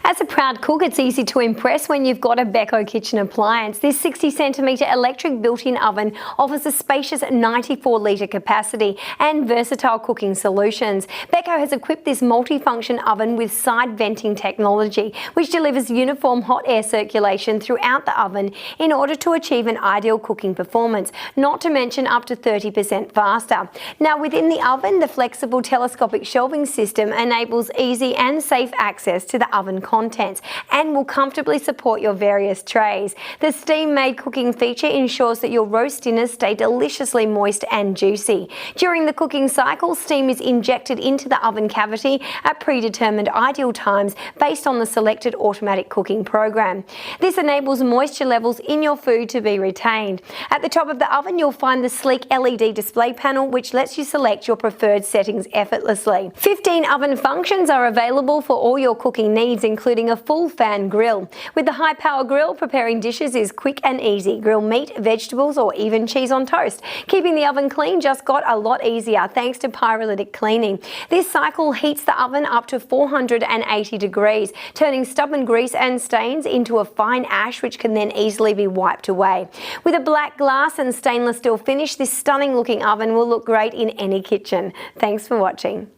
As a proud cook, it's easy to impress when you've got a Beko kitchen appliance. This 60cm electric built-in oven offers a spacious 94-litre capacity and versatile cooking solutions. Beko has equipped this multifunction oven with side venting technology, which delivers uniform hot air circulation throughout the oven in order to achieve an ideal cooking performance, not to mention up to 30% faster. Now, within the oven, the flexible telescopic shelving system enables easy and safe access to the oven contents and will comfortably support your various trays. The steam-made cooking feature ensures that your roast dinners stay deliciously moist and juicy. During the cooking cycle, steam is injected into the oven cavity at predetermined ideal times based on the selected automatic cooking program. This enables moisture levels in your food to be retained. At the top of the oven, you'll find the sleek LED display panel, which lets you select your preferred settings effortlessly. 15 oven functions are available for all your cooking needs, including a full fan grill. With the high power grill, preparing dishes is quick and easy. Grill meat, vegetables, or even cheese on toast. Keeping the oven clean just got a lot easier thanks to pyrolytic cleaning. This cycle heats the oven up to 480 degrees, turning stubborn grease and stains into a fine ash which can then easily be wiped away. With a black glass and stainless steel finish, this stunning looking oven will look great in any kitchen. Thanks for watching.